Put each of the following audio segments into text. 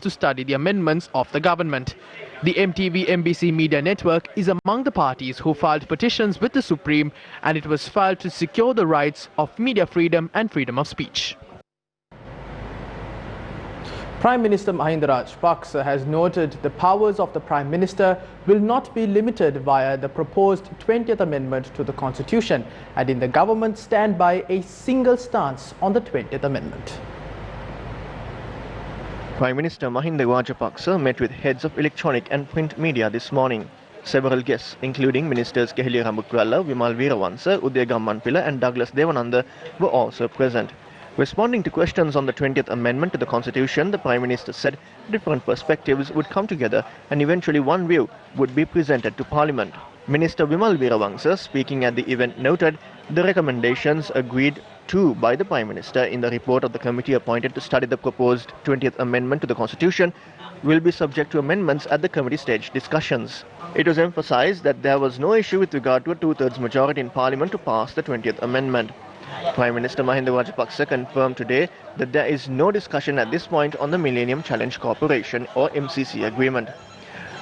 to study the amendments of the government. The MTV-MBC media network is among the parties who filed petitions with the Supreme, and it was filed to secure the rights of media freedom and freedom of speech. Prime Minister Mahinda Rajapaksa has noted the powers of the Prime Minister will not be limited via the proposed 20th Amendment to the Constitution, and in the government stand by a single stance on the 20th Amendment. Prime Minister Mahinda Rajapaksa met with heads of electronic and print media this morning. Several guests, including Ministers Keheliya Rambukwalla, Wimal Weerawansa, Udaya Gammanpila and Douglas Devananda, were also present. Responding to questions on the 20th Amendment to the Constitution, the Prime Minister said different perspectives would come together and eventually one view would be presented to Parliament. Minister Wimal Weerawansa, speaking at the event, noted the recommendations agreed to by the Prime Minister in the report of the committee appointed to study the proposed 20th Amendment to the Constitution will be subject to amendments at the committee stage discussions. It was emphasized that there was no issue with regard to a two-thirds majority in Parliament to pass the 20th Amendment. Prime Minister Mahinda Rajapaksa confirmed today that there is no discussion at this point on the Millennium Challenge Corporation or MCC agreement.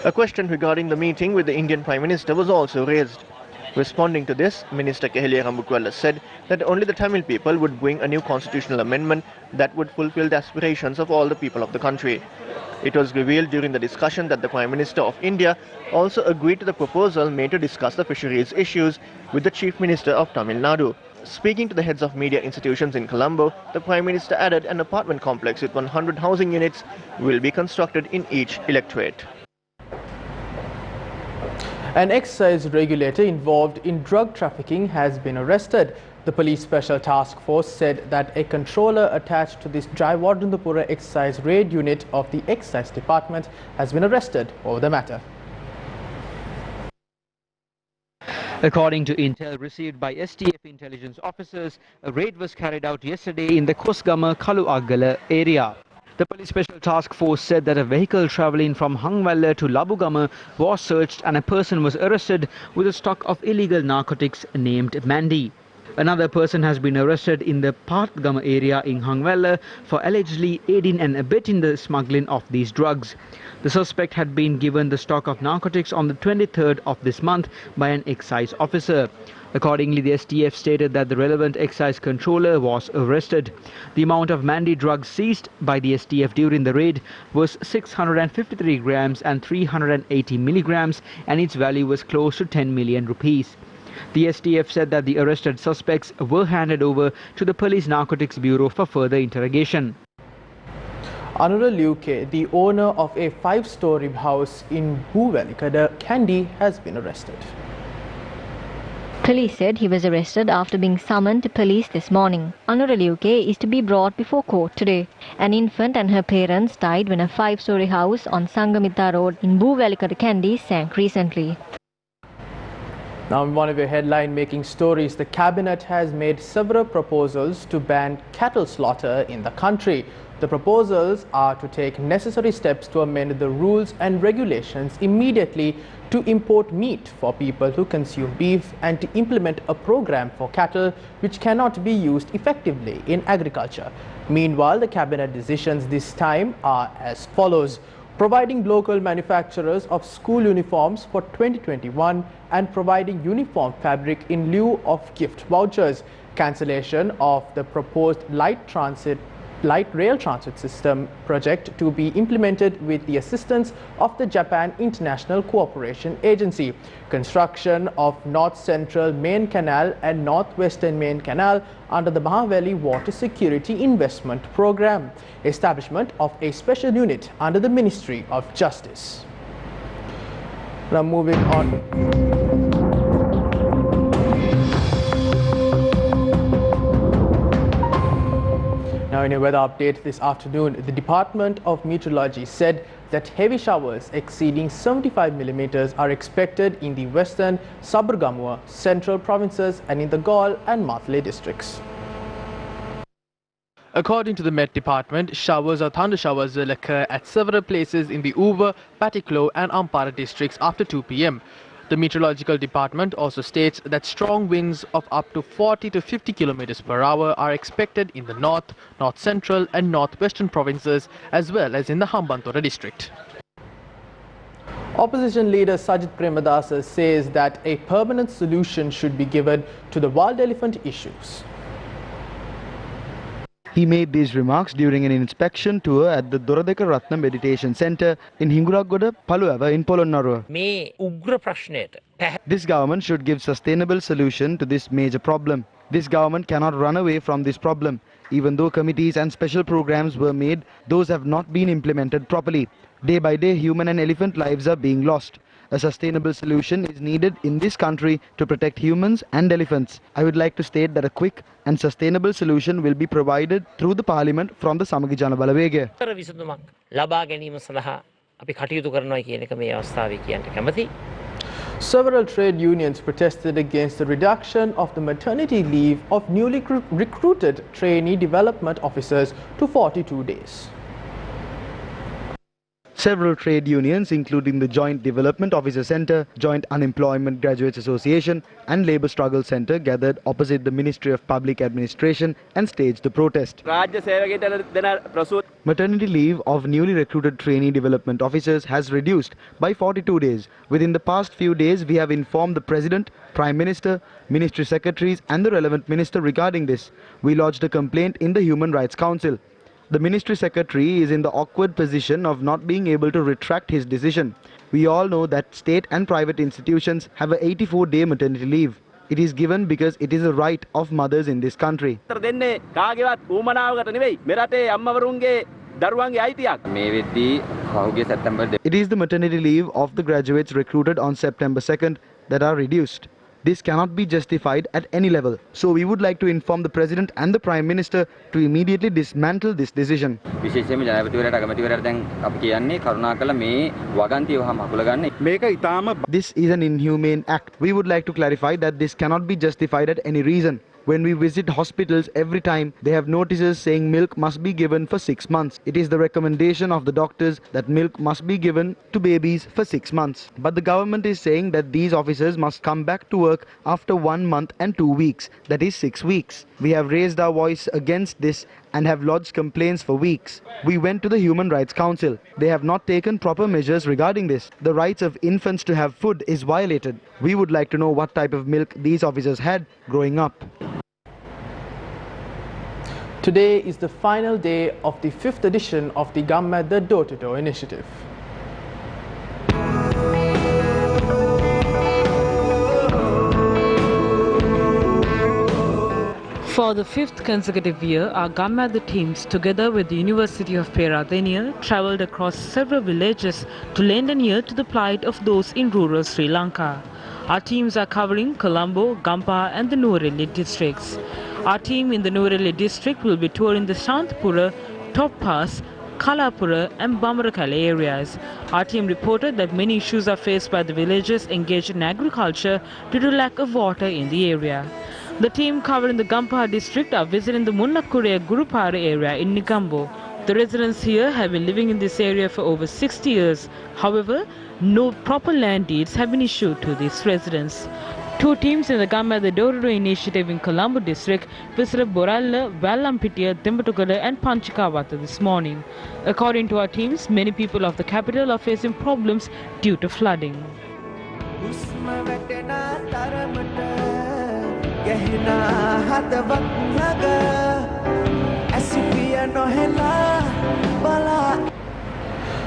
A question regarding the meeting with the Indian Prime Minister was also raised. Responding to this, Minister Keheliya Rambukwalla said that only the Tamil people would bring a new constitutional amendment that would fulfill the aspirations of all the people of the country. It was revealed during the discussion that the Prime Minister of India also agreed to the proposal made to discuss the fisheries issues with the Chief Minister of Tamil Nadu. Speaking to the heads of media institutions in Colombo, the Prime Minister added an apartment complex with 100 housing units will be constructed in each electorate. An excise regulator involved in drug trafficking has been arrested. The police special task force said that a controller attached to this Jayawardhanapura excise raid unit of the excise department has been arrested over the matter. According to intel received by STF intelligence officers, a raid was carried out yesterday in the Kosgama Kaluagala area. The police special task force said that a vehicle travelling from Hangwalla to Labugama was searched and a person was arrested with a stock of illegal narcotics named Mandy. Another person has been arrested in the Pathgama area in Hangwalla for allegedly aiding and abetting the smuggling of these drugs. The suspect had been given the stock of narcotics on the 23rd of this month by an excise officer. Accordingly, the STF stated that the relevant excise controller was arrested. The amount of Mandy drugs seized by the STF during the raid was 653 grams and 380 milligrams, and its value was close to 10 million rupees. The STF said that the arrested suspects were handed over to the Police Narcotics Bureau for further interrogation. Lanka, the owner of a 5-story house in Buvelikada, Kandy, has been arrested. Police said he was arrested after being summoned to police this morning. Lanka is to be brought before court today. An infant and her parents died when a 5-story house on Sangamita Road in Buvelikada, Kandy sank recently. Now, in one of your headline-making stories, the Cabinet has made several proposals to ban cattle slaughter in the country. The proposals are to take necessary steps to amend the rules and regulations immediately to import meat for people who consume beef and to implement a program for cattle which cannot be used effectively in agriculture. Meanwhile, the Cabinet decisions this time are as follows: providing local manufacturers of school uniforms for 2021 and providing uniform fabric in lieu of gift vouchers, cancellation of the proposed light rail transit system project to be implemented with the assistance of the Japan International Cooperation Agency, construction of North Central Main Canal and Northwestern Main Canal under the Mahaveli Water Security Investment Program, establishment of a special unit under the Ministry of Justice. Now moving on. Now, in a weather update this afternoon, the Department of Meteorology said that heavy showers exceeding 75 millimeters are expected in the western, Sabargamua, central provinces and in the Gaul and Matale districts. According to the Met Department, showers or thunder showers will occur at several places in the Uva, Patiklo and Ampara districts after 2 p.m. The meteorological department also states that strong winds of up to 40 to 50 kilometers per hour are expected in the north, north central and northwestern provinces as well as in the Hambantota district. Opposition leader Sajid Premadasa says that a permanent solution should be given to the wild elephant issues. He made these remarks during an inspection tour at the Doradeka Ratna Meditation Centre in Hinguragoda, Paluava in Polonnaruwa. This government should give sustainable solution to this major problem. This government cannot run away from this problem. Even though committees and special programs were made, those have not been implemented properly. Day by day, human and elephant lives are being lost. A sustainable solution is needed in this country to protect humans and elephants. I would like to state that a quick and sustainable solution will be provided through the parliament from the Samagi Jana Balawegaya. Several trade unions protested against the reduction of the maternity leave of newly recruited trainee development officers to 42 days. Several trade unions, including the Joint Development Officer Centre, Joint Unemployment Graduates Association and Labour Struggle Centre, gathered opposite the Ministry of Public Administration and staged the protest. Maternity leave of newly recruited trainee development officers has reduced by 42 days. Within the past few days, we have informed the President, Prime Minister, Ministry Secretaries and the relevant Minister regarding this. We lodged a complaint in the Human Rights Council. The Ministry Secretary is in the awkward position of not being able to retract his decision. We all know that state and private institutions have a 84-day maternity leave. It is given because it is a right of mothers in this country. It is the maternity leave of the graduates recruited on September 2nd that are reduced. This cannot be justified at any level. So we would like to inform the President and the Prime Minister to immediately dismantle this decision. This is an inhumane act. We would like to clarify that this cannot be justified at any reason. When we visit hospitals, every time they have notices saying milk must be given for 6 months. It is the recommendation of the doctors that milk must be given to babies for 6 months. But the government is saying that these officers must come back to work after 1 month and 2 weeks, that is 6 weeks. We have raised our voice against this and have lodged complaints for weeks. We went to the Human Rights Council. They have not taken proper measures regarding this. The rights of infants to have food is violated. We would like to know what type of milk these officers had growing up. Today is the final day of the 5th edition of the Gamma the Door-to-Door initiative. For the 5th consecutive year, our Gamma the teams, together with the University of Peradeniya, travelled across several villages to lend an ear to the plight of those in rural Sri Lanka. Our teams are covering Colombo, Gampaha and the Nuwara districts. Our team in the Nuwara district will be touring the Shantapura, Top Pass, Kalapura and Bamarakala areas. Our team reported that many issues are faced by the villagers engaged in agriculture due to lack of water in the area. The team covering the Gampaha district are visiting the Munnakurea Gurupara area in Negombo. The residents here have been living in this area for over 60 years. However, no proper land deeds have been issued to these residents. Two teams in the Gamma the Door-to-Door initiative in Colombo district visited Boralla, Vallampitiya, Thembatogala and Panchikawatha this morning. According to our teams, many people of the capital are facing problems due to flooding.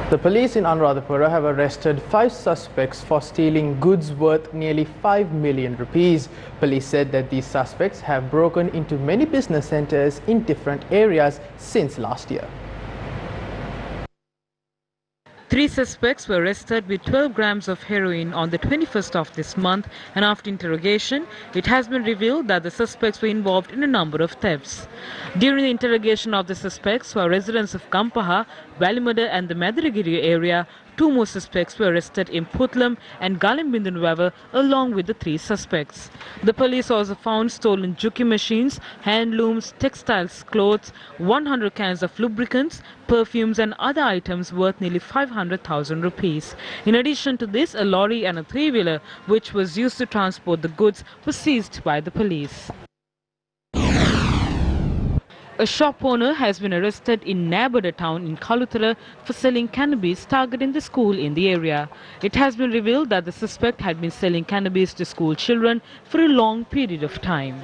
The police in Anuradhapura have arrested 5 suspects for stealing goods worth nearly 5 million rupees. Police said that these suspects have broken into many business centers in different areas since last year. 3 suspects were arrested with 12 grams of heroin on the 21st of this month, and after interrogation, it has been revealed that the suspects were involved in a number of thefts. During the interrogation of the suspects, who are residents of Gampaha, Valimada and the Madiragiri area, 2 more suspects were arrested in Putlam and Galimbindanweva along with the 3 suspects. The police also found stolen juki machines, handlooms, textiles, clothes, 100 cans of lubricants, perfumes and other items worth nearly 500,000 rupees. In addition to this, a lorry and a 3-wheeler which was used to transport the goods was seized by the police. A shop owner has been arrested in Nabada town in Kalutara for selling cannabis targeting the school in the area. It has been revealed that the suspect had been selling cannabis to school children for a long period of time.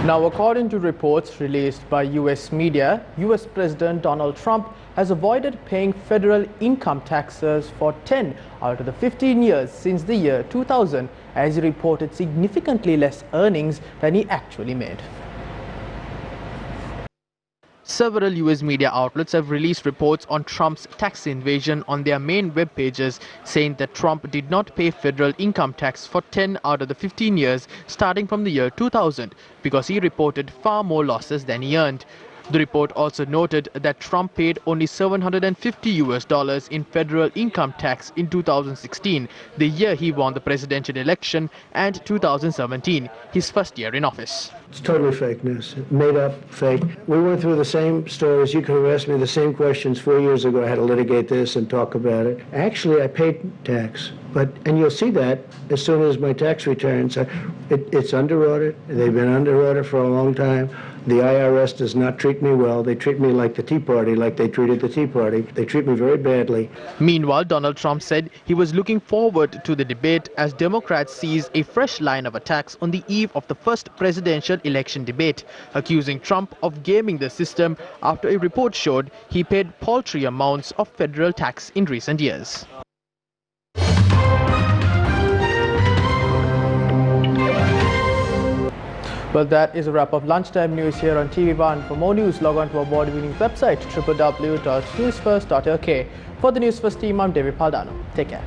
Now, according to reports released by US media, US President Donald Trump has avoided paying federal income taxes for 10 out of the 15 years since the year 2000, as he reported significantly less earnings than he actually made. Several US media outlets have released reports on Trump's tax invasion on their main web pages, saying that Trump did not pay federal income tax for 10 out of the 15 years starting from the year 2000 because he reported far more losses than he earned. The report also noted that Trump paid only $750 in federal income tax in 2016, the year he won the presidential election, and 2017, his first year in office. It's totally fake news, made up, fake. We went through the same stories. You could have asked me the same questions 4 years ago. I had to litigate this and talk about it. Actually, I paid tax, and you'll see that as soon as my tax returns. It's under audit. They've been under audit for a long time. The IRS does not treat me well. They treat me like the Tea Party, like they treated the Tea Party. They treat me very badly. Meanwhile, Donald Trump said he was looking forward to the debate as Democrats seized a fresh line of attacks on the eve of the first presidential election debate, accusing Trump of gaming the system after a report showed he paid paltry amounts of federal tax in recent years. Well, that is a wrap of lunchtime news here on TV1. For more news, log on to our award-winning website, www.newsfirst.lk. For the Newsfirst team, I'm David Paldano. Take care.